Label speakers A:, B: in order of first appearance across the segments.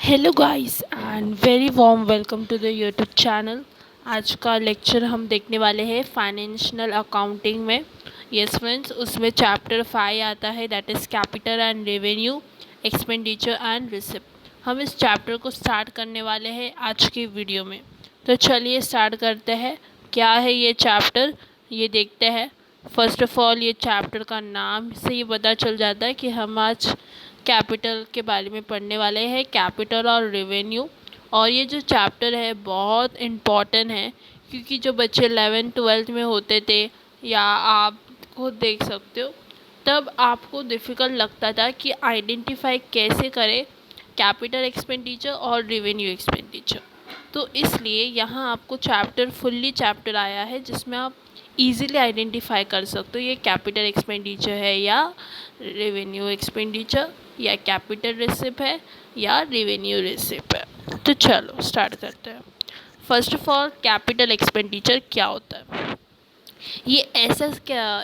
A: Hello guys and very warm welcome to the YouTube channel. आज का lecture हम देखने वाले हैं फाइनेंशियल अकाउंटिंग में। यस फ्रेंड्स, उसमें चैप्टर 5 आता है, that is capital and revenue, expenditure and receipt. हम इस चैप्टर को स्टार्ट करने वाले हैं आज की वीडियो में। तो चलिए स्टार्ट करते हैं। क्या है ये चैप्टर, ये देखते हैं। फर्स्ट ऑफ ऑल, ये चैप्टर का नाम से ये पता चल जाता है कि हम आज कैपिटल के बारे में पढ़ने वाले हैं, कैपिटल और रेवेन्यू। और ये जो चैप्टर है बहुत इम्पॉर्टेंट है, क्योंकि जो बच्चे 11th-12th में होते थे, या आप खुद देख सकते हो, तब आपको डिफ़िकल्ट लगता था कि आइडेंटिफाई कैसे करें कैपिटल एक्सपेंडिचर और रेवेन्यू एक्सपेंडिचर। तो इसलिए यहाँ आपको फुल्ली चैप्टर आया है, जिसमें आप इजीली आइडेंटिफाई कर सकते हो ये कैपिटल एक्सपेंडिचर है या रेवेन्यू एक्सपेंडिचर, या कैपिटल रिसिप्ट है या रेवेन्यू रिसिप्ट है। तो चलो स्टार्ट करते हैं। First of all, capital expenditure क्या होता है? ये ऐसा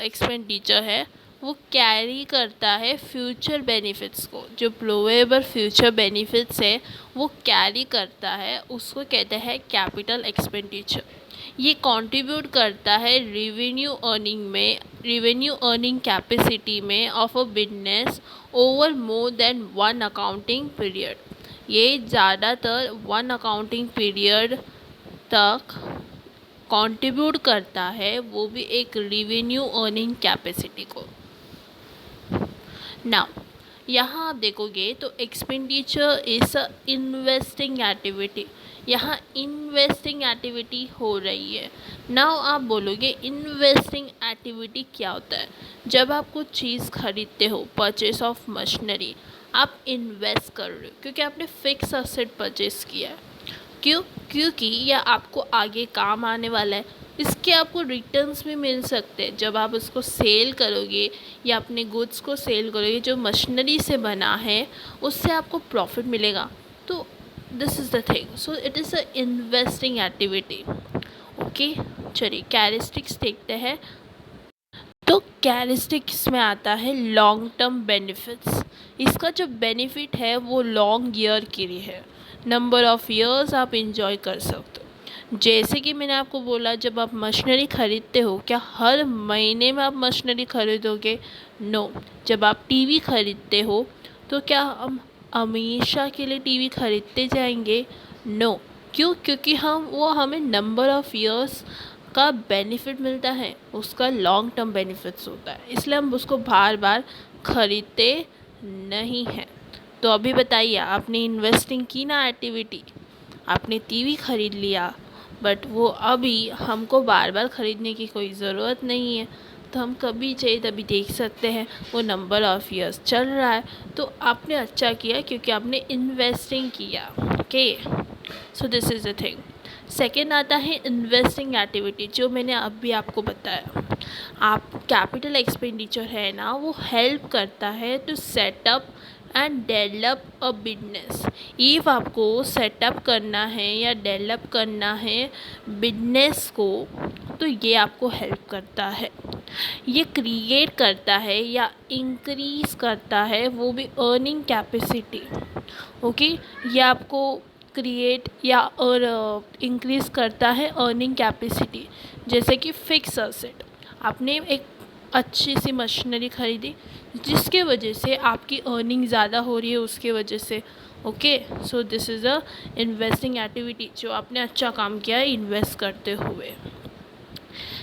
A: एक्सपेंडिचर है वो कैरी करता है फ्यूचर बेनिफिट्स को। जो प्रोवेबल फ्यूचर बेनिफिट्स है वो कैरी करता है, उसको कहते हैं कैपिटल एक्सपेंडिचर। ये कंट्रीब्यूट करता है रेवेन्यू अर्निंग कैपेसिटी में of a business over more than one accounting period. ये ज़्यादातर वन अकाउंटिंग पीरियड तक कंट्रीब्यूट करता है, वो भी एक रेवेन्यू अर्निंग कैपेसिटी को। नाउ यहाँ आप देखोगे तो expenditure is a investing activity. यहाँ इन्वेस्टिंग एक्टिविटी हो रही है। नाउ आप बोलोगे इन्वेस्टिंग एक्टिविटी क्या होता है? जब आप कुछ चीज़ खरीदते हो, परचेस ऑफ मशीनरी, आप इन्वेस्ट कर रहे हो क्योंकि आपने फिक्स असेट परचेस किया है। क्योंकि यह आपको आगे काम आने वाला है। इसके आपको रिटर्न्स भी मिल सकते हैं जब आप उसको सेल करोगे या अपने गुड्स को सेल करोगे। जो मशीनरी से बना है उससे आपको प्रॉफिट मिलेगा। तो this is the thing, so it is a investing activity. Okay, चलिए कैरेक्टरिस्टिक्स देखते हैं। तो कैरेक्टरिस्टिक्स में आता है लॉन्ग टर्म बेनिफिट्स। इसका जो बेनिफिट है वो लॉन्ग ईयर के लिए है। नंबर ऑफ़ ईयर्स आप इंजॉय कर सकते हो। जैसे कि मैंने आपको बोला, जब आप मशीनरी ख़रीदते हो, क्या हर महीने में आप मशीनरी खरीदोगे? नो। जब आप टीवी खरीदते हो तो क्या हम हमेशा के लिए टीवी खरीदते जाएंगे? नो। क्यों? क्योंकि हमें नंबर ऑफ़ ईयर्स का बेनिफिट मिलता है, उसका लॉन्ग टर्म बेनिफिट्स होता है, इसलिए हम उसको बार बार खरीदते नहीं हैं। तो अभी बताइए, आपने इन्वेस्टिंग की ना एक्टिविटी, आपने टीवी खरीद लिया, बट वो अभी हमको बार बार ख़रीदने की कोई ज़रूरत नहीं है, तो हम कभी चाहिए तभी देख सकते हैं। वो नंबर ऑफ़ ईयर्स चल रहा है, तो आपने अच्छा किया क्योंकि आपने इन्वेस्टिंग किया। Okay, so this is the thing. Second आता है इन्वेस्टिंग एक्टिविटी, जो मैंने अभी आपको बताया। आप कैपिटल एक्सपेंडिचर है ना, वो हेल्प करता है to set up and develop a business. If आपको सेटअप करना है या डेवलप करना है बिजनेस को, तो ये आपको हेल्प करता है। ये क्रिएट करता है या इंक्रीज़ करता है, वो भी अर्निंग कैपेसिटी। ओके, ये आपको क्रिएट या और इंक्रीज़ करता है अर्निंग कैपेसिटी। जैसे कि फिक्स असेट, आपने एक अच्छी सी मशीनरी ख़रीदी जिसके वजह से आपकी अर्निंग ज़्यादा हो रही है, उसके वजह से। Okay, so this is a investing activity, जो आपने अच्छा काम किया है इन्वेस्ट करते हुए।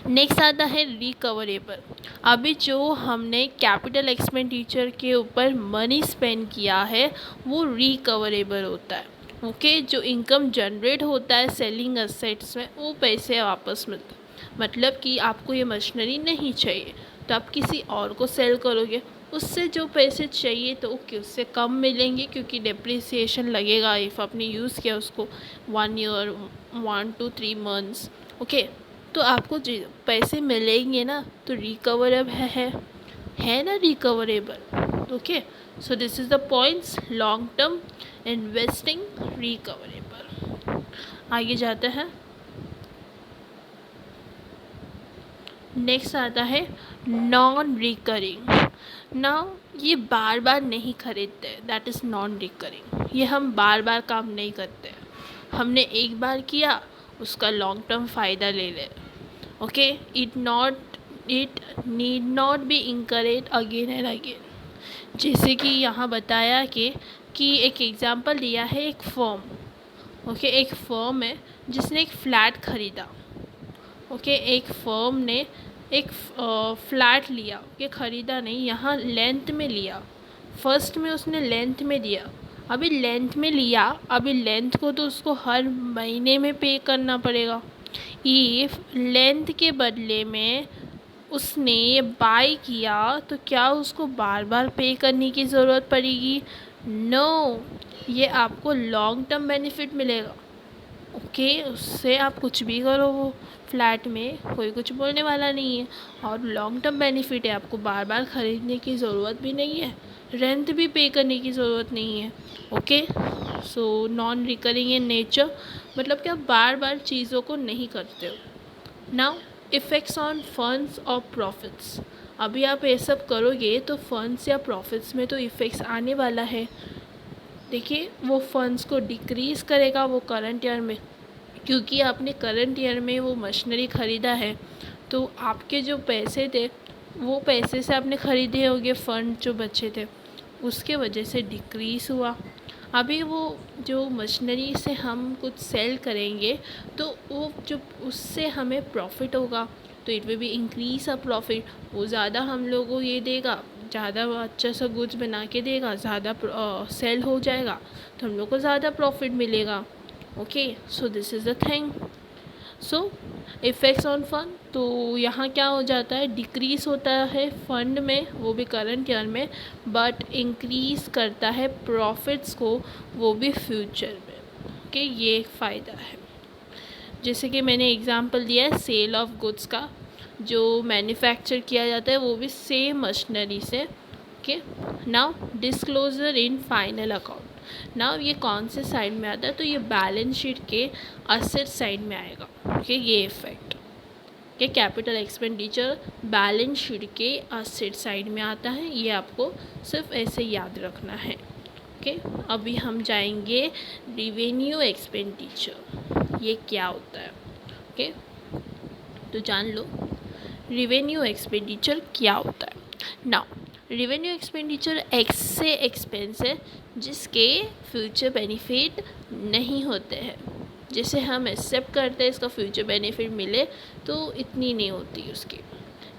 A: नेक्स्ट आता है रिकवरेबल। अभी जो हमने कैपिटल एक्सपेंडिचर के ऊपर मनी स्पेंड किया है वो रिकवरेबल होता है। ओके, जो इनकम जनरेट होता है सेलिंग असेट्स में, वो पैसे वापस मिलते हैं। मतलब कि आपको ये मशीनरी नहीं चाहिए तो आप किसी और को सेल करोगे, उससे जो पैसे चाहिए तो ओके उससे कम मिलेंगे, क्योंकि डेप्रिसिएशन लगेगा इफ़ आपने यूज़ किया उसको 1 ईयर, 1 to 3 months। ओके, तो आपको पैसे मिलेंगे ना, तो रिकवरेबल है ना, recoverable. Okay, so this is the points, long term, investing, recoverable. आगे जाते हैं। नेक्स्ट आता है नॉन रिकरिंग। नाउ ये बार बार नहीं खरीदते, दैट इज़ नॉन रिकरिंग। ये हम बार बार काम नहीं करते, हमने एक बार किया उसका लॉन्ग टर्म फ़ायदा ले ले। Okay, it need not be encourage again and again. जैसे कि यहाँ बताया कि एक एग्जांपल दिया है, एक फर्म। ओके, एक फर्म है जिसने एक फ्लैट ख़रीदा। ओके, एक फर्म ने एक फ्लैट लिया, ये ख़रीदा नहीं, यहाँ लेंथ में लिया। फर्स्ट में उसने लेंथ में दिया, अभी लेंथ में लिया, अभी लेंथ को तो उसको हर महीने में पे करना पड़ेगा। इफ़ लेंथ के बदले में उसने ये बाय किया तो क्या उसको बार बार पे करने की ज़रूरत पड़ेगी? नो, ये आपको लॉन्ग टर्म बेनिफिट मिलेगा। ओके, उससे आप कुछ भी करो, वो फ्लैट में कोई कुछ बोलने वाला नहीं है, और लॉन्ग टर्म बेनिफिट है, आपको बार बार ख़रीदने की ज़रूरत भी नहीं है, रेंट भी पे करने की ज़रूरत नहीं है। Okay, so non recurring in nature मतलब कि आप बार बार चीज़ों को नहीं करते हो। नाउ इफ़ेक्ट्स ऑन फंड्स और प्रॉफिट्स। अभी आप ये सब करोगे तो फंड्स या प्रॉफिट्स में तो इफ़ेक्ट्स आने वाला है। देखिए, वो फंड्स को डिक्रीज़ करेगा वो करंट ईयर में, क्योंकि आपने करंट ईयर में वो मशीनरी ख़रीदा है, तो आपके जो पैसे थे वो पैसे से आपने ख़रीदे होंगे, फ़ंड जो बचे थे उसके वजह से डिक्रीज़ हुआ। अभी वो जो मशीनरी से हम कुछ सेल करेंगे तो वो जो उससे हमें प्रॉफिट होगा, तो it will be increase a profit. वो ज़्यादा हम लोगों को ये देगा, ज़्यादा अच्छा सा गुड्स बना के देगा, ज़्यादा सेल हो जाएगा, तो हम लोग को ज़्यादा प्रॉफिट मिलेगा। Okay, so this is the thing. So effects on fund, तो यहाँ क्या हो जाता है, डिक्रीज़ होता है फंड में, वो भी करंट ईयर में, बट इंक्रीज़ करता है प्रॉफिट्स को, वो भी फ्यूचर में। ओके, ये फ़ायदा है। जैसे कि मैंने एग्जांपल दिया है सेल ऑफ गुड्स का, जो मैन्युफैक्चर किया जाता है वो भी सेम मशीनरी से। Okay, now disclosure in final account. Now ये कौन से साइड में आता है, तो ये बैलेंस शीट के असेट साइड में आएगा। ओके, ये इफेक्ट के कैपिटल एक्सपेंडिचर बैलेंस शीट के असेट साइड में आता है, ये आपको सिर्फ ऐसे याद रखना है। ओके, अभी हम जाएंगे रिवेन्यू एक्सपेंडिचर, ये क्या होता है। ओके, तो जान लो रिवेन्यू एक्सपेंडिचर क्या होता है। नाउ रिवेन्यू एक्सपेंडिचर ऐसे एक्सपेंस है जिसके फ्यूचर बेनिफिट नहीं होते हैं। जैसे हम एक्सेप्ट करते हैं इसका फ्यूचर बेनिफिट मिले तो इतनी नहीं होती उसकी।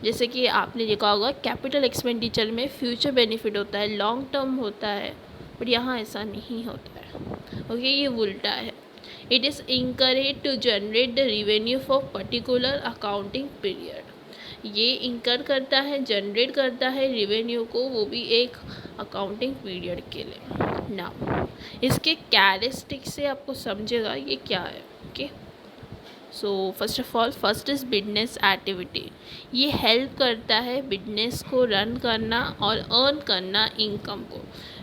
A: जैसे कि आपने देखा होगा कैपिटल एक्सपेंडिचर में फ्यूचर बेनिफिट होता है, लॉन्ग टर्म होता है, बट यहाँ ऐसा नहीं होता है। ओके, ये उल्टा है। It is encourage to generate the revenue for particular accounting period. ये इंकर करता है, जनरेट करता है रेवेन्यू को, वो भी एक अकाउंटिंग पीरियड के लिए। नाउ इसके कैरेक्टरिस्टिक्स से आपको समझेगा ये क्या है। Okay, so first of all, first is business activity. ये हेल्प करता है बिजनेस को रन करना और अर्न करना इनकम को।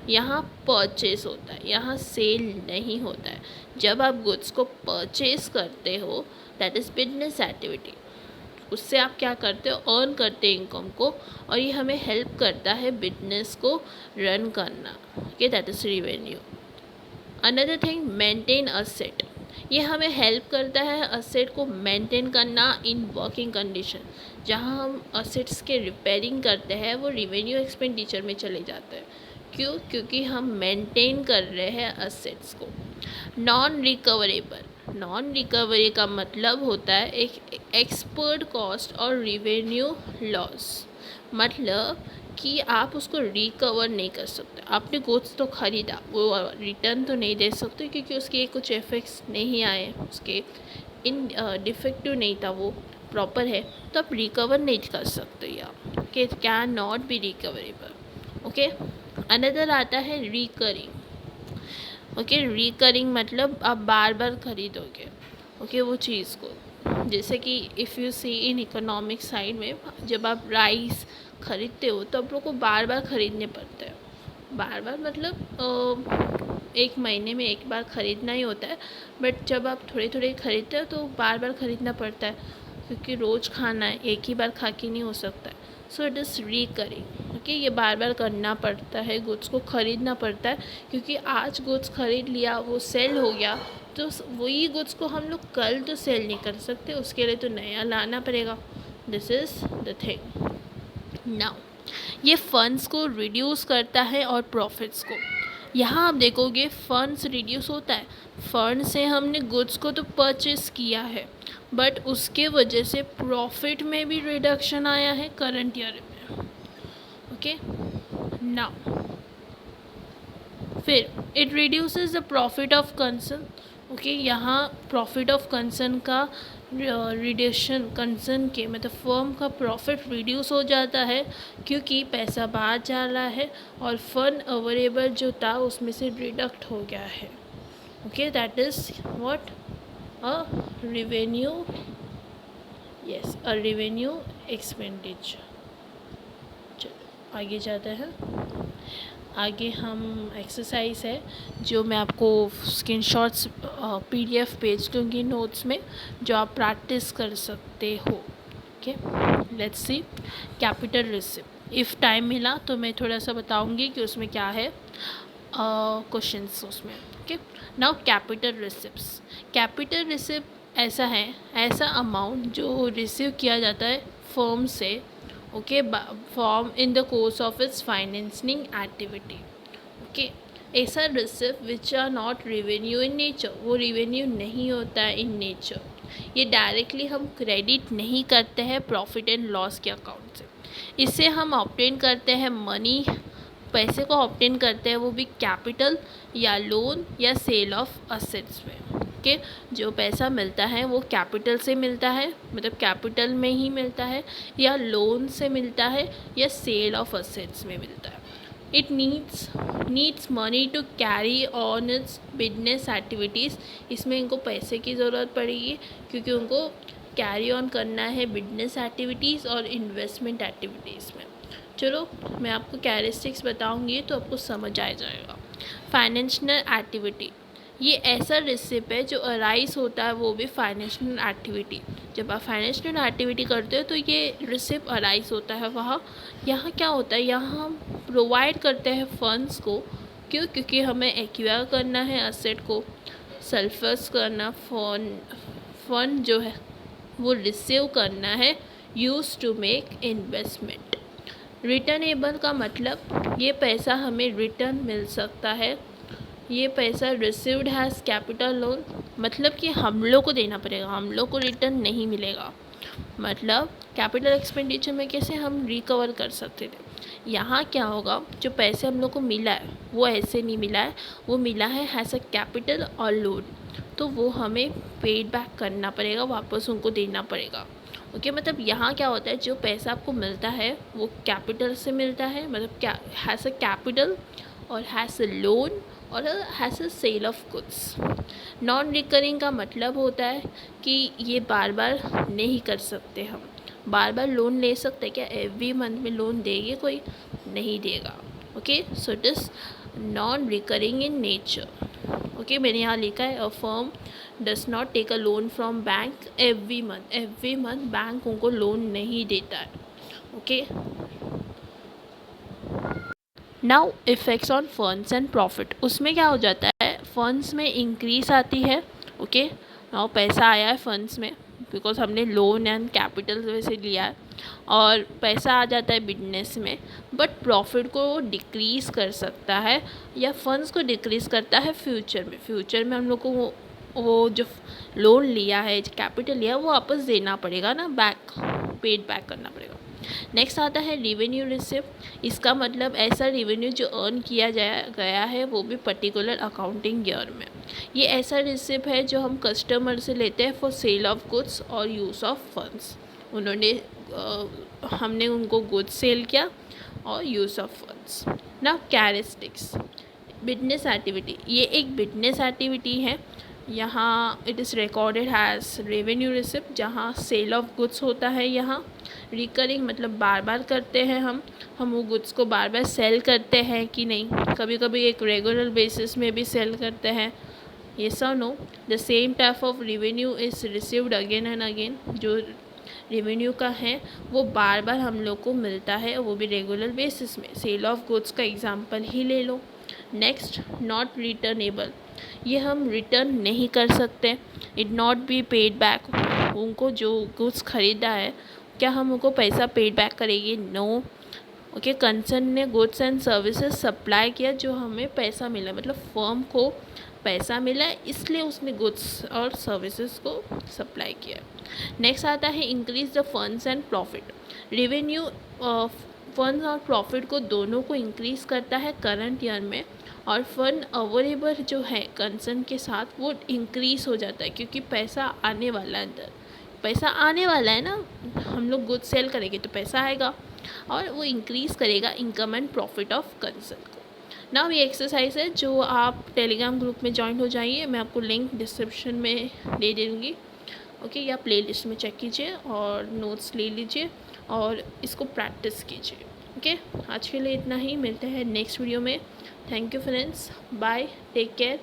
A: यहाँ परचेस होता है, यहाँ सेल नहीं होता है। जब आप गुड्स को परचेस करते हो दैट इज़ बिजनेस एक्टिविटी, उससे आप क्या करते हो, अर्न करते हैं इनकम को, और ये हमें हेल्प करता है बिजनेस को रन करना। Okay, that is revenue. Another thing, maintain asset. ये हमें हेल्प करता है असेट को मेंटेन करना इन वर्किंग कंडीशन। जहाँ हम असेट्स के रिपेयरिंग करते हैं वो रेवेन्यू एक्सपेंडिचर में चले जाते हैं। क्यों? क्योंकि हम मेंटेन कर रहे हैं असेट्स को। नॉन रिकवरेबल, नॉन रिकवरी का मतलब होता है एक एक्सपर्ट कॉस्ट और रेवेन्यू लॉस। मतलब कि आप उसको रिकवर नहीं कर सकते। आपने गुड्स तो ख़रीदा, वो रिटर्न तो नहीं दे सकते क्योंकि उसके कुछ इफेक्ट्स नहीं आए, उसके इन डिफेक्टिव नहीं था, वो प्रॉपर है, तो आप रिकवर नहीं कर सकते या कि can not be recoverable. Okay, another आता है रिकरिंग। ओके, रिकरिंग मतलब आप बार बार खरीदोगे। ओके, वो चीज़ को, जैसे कि if you see in economic side में जब आप राइस ख़रीदते हो तो आप लोग को बार बार ख़रीदने पड़ते हैं। बार बार मतलब एक महीने में एक बार ख़रीदना ही होता है, बट जब आप थोड़े थोड़े ख़रीदते हो तो बार बार ख़रीदना पड़ता है क्योंकि रोज़ खाना है, एक ही बार खा के नहीं हो सकता है। सो इट इज़ रिकरिंग। ओके, ये बार बार करना पड़ता है, गुड्स को ख़रीदना पड़ता है, क्योंकि आज गुड्स ख़रीद लिया, वो सेल हो गया, तो वही गुड्स को हम लोग कल तो सेल नहीं कर सकते, उसके लिए तो नया लाना पड़ेगा। This is the thing. Now ये फंड्स को रिड्यूस करता है और प्रॉफिट्स को। यहाँ आप देखोगे फंड्स रिड्यूस होता है, फंड से हमने गुड्स को तो परचेस किया है, बट उसके वजह से प्रॉफिट में भी रिडक्शन आया है करंट ईयर में। ओके, नाउ फिर it reduces the profit of concern. Okay, यहाँ प्रॉफिट ऑफ कंसर्न का रिडक्शन, कंसर्न के मतलब फर्म का प्रॉफिट रिड्यूस हो जाता है, क्योंकि पैसा बाहर जा रहा है और फंड अवेलेबल जो था उसमें से डिडक्ट हो गया है। Okay, that is what a revenue, yes, a revenue expenditure. चलो आगे जाते हैं। आगे हम एक्सरसाइज है जो मैं आपको स्क्रीनशॉट्स PDF भेज दूँगी नोट्स में, जो आप प्रैक्टिस कर सकते हो। Okay, let's see capital receipt. If time मिला तो मैं थोड़ा सा बताऊँगी कि उसमें क्या है क्वेश्चंस उसमें। Okay, now capital receipts. Capital receipt ऐसा है, ऐसा अमाउंट जो रिसीव किया जाता है फर्म से, okay, form in the course of its financing activity. Okay, ऐसा receipt which are not revenue in nature, वो रेवेन्यू नहीं होता है इन नेचर। ये डायरेक्टली हम क्रेडिट नहीं करते हैं प्रॉफिट एंड लॉस के अकाउंट से, इससे हम ऑब्टेन करते हैं मनी, पैसे को ऑब्टेन करते हैं, वो भी कैपिटल या लोन या सेल ऑफ असेट्स में। ओके, जो पैसा मिलता है वो कैपिटल से मिलता है, मतलब कैपिटल में ही मिलता है, या लोन से मिलता है, या सेल ऑफ असेट्स में मिलता है। It needs money to carry on its business activities. इसमें इनको पैसे की ज़रूरत पड़ेगी, क्योंकि उनको कैरी ऑन करना है बिजनेस एक्टिविटीज़ और इन्वेस्टमेंट एक्टिविटीज़ में। चलो मैं आपको कैरेक्टरिस्टिक्स बताऊंगी तो आपको समझ आ जाएगा। फाइनेंशियल एक्टिविटी, ये ऐसा रिसिप्ट है जो अराइज होता है, वो भी फाइनेंशियल एक्टिविटी। जब आप फाइनेंशियल एक्टिविटी करते हो तो ये रिसिप्ट अराइज होता है वहाँ। यहाँ क्या होता है, यहाँ हम प्रोवाइड करते हैं फंड्स को, क्यों? क्योंकि हमें एक्वायर करना है असेट को, सर्प्लस करना, फंड जो है वो रिसीव करना है, use to make investment. Returnable का मतलब ये पैसा हमें रिटर्न मिल सकता है, ये पैसा रिसीव्ड हैज़ कैपिटल लोन, मतलब कि हम लोग को देना पड़ेगा, हम लोग को रिटर्न नहीं मिलेगा। मतलब कैपिटल एक्सपेंडिचर में कैसे हम रिकवर कर सकते थे, यहाँ क्या होगा, जो पैसे हम लोग को मिला है वो ऐसे नहीं मिला है, वो मिला है हैज़ अ कैपिटल और लोन, तो वो हमें पेड बैक करना पड़ेगा, वापस उनको देना पड़ेगा। ओके, मतलब यहाँ क्या होता है, जो पैसा आपको मिलता है वो कैपिटल से मिलता है, मतलब क्या हैज़ अ कैपिटल और हैज़ अ लोन और has a sale of goods. Non recurring का मतलब होता है कि ये बार बार नहीं कर सकते, हम बार बार लोन ले सकते क्या? एवरी मंथ में लोन देंगे कोई? नहीं देगा। Okay, so it is non recurring in nature. Okay, मैंने यहाँ लिखा है, a firm does not take a loan from bank every month bank उनको लोन नहीं देता है। Okay, now effects on funds and profit. उसमें क्या हो जाता है, फंड्स में इंक्रीज आती है। ओके, नाउ पैसा आया है फंड्स में, बिकॉज हमने लोन एंड कैपिटल वैसे लिया है, और पैसा आ जाता है बिजनेस में, बट प्रॉफिट को डिक्रीज़ कर सकता है, या फंड्स को डिक्रीज़ करता है फ्यूचर में हम लोग को वो जो लोन लिया है, जो कैपिटल लिया है, वो वापस देना पड़ेगा ना, पेड बैक करना पड़ेगा। नेक्स्ट आता है रेवेन्यू रिसिप्ट। इसका मतलब ऐसा रेवेन्यू जो अर्न किया गया है, वो भी पर्टिकुलर अकाउंटिंग ईयर में। ये ऐसा रिसिप्ट है जो हम कस्टमर से लेते हैं फॉर सेल ऑफ गुड्स और यूज़ ऑफ फंड्स। हमने उनको गुड्स सेल किया और use of funds. Now characteristics, business activity, ये एक बिजनेस एक्टिविटी है। यहाँ it is recorded has revenue receipt, जहाँ सेल ऑफ गुड्स होता है। यहाँ रिकरिंग मतलब बार बार करते हैं हम वो गुड्स को बार बार सेल करते हैं कि नहीं, कभी कभी एक रेगुलर बेसिस में भी सेल करते हैं। ये सब know, the same type of revenue is received again and again, जो रेवेन्यू का है वो बार बार हम लोग को मिलता है, वो भी रेगुलर बेसिस में। सेल ऑफ गुड्स का एग्जांपल ही ले लो। नेक्स्ट, नॉट रिटर्नेबल, ये हम रिटर्न नहीं कर सकते। It not be paid back, उनको जो गुड्स ख़रीदा है क्या हम उनको पैसा पेड बैक करेंगे? नो। ओके, कंसर्न ने गुड्स एंड सर्विसेज सप्लाई किया, जो हमें पैसा मिला, मतलब फर्म को पैसा मिला इसलिए उसने गुड्स और सर्विसेज को सप्लाई किया। नेक्स्ट आता है increase the funds and profit. Revenue funds और प्रॉफिट को दोनों को इंक्रीज़ करता है करंट ईयर में, और फंड अवेलेबल जो है कंसर्न के साथ वो इंक्रीज़ हो जाता है, क्योंकि पैसा आने वाला है, अंदर पैसा आने वाला है ना, हम लोग गुड्स सेल करेंगे तो पैसा आएगा और वो इंक्रीज़ करेगा income and profit of concern को। नाउ ये एक्सरसाइज है जो आप टेलीग्राम ग्रुप में ज्वाइन हो जाइए, मैं आपको लिंक डिस्क्रिप्शन में दे दूँगी। ओके, या प्लेलिस्ट में चेक कीजिए और नोट्स ले लीजिए और इसको प्रैक्टिस कीजिए। ओके, आज के लिए इतना ही, मिलते हैं नेक्स्ट वीडियो में। Thank you friends, bye, take care.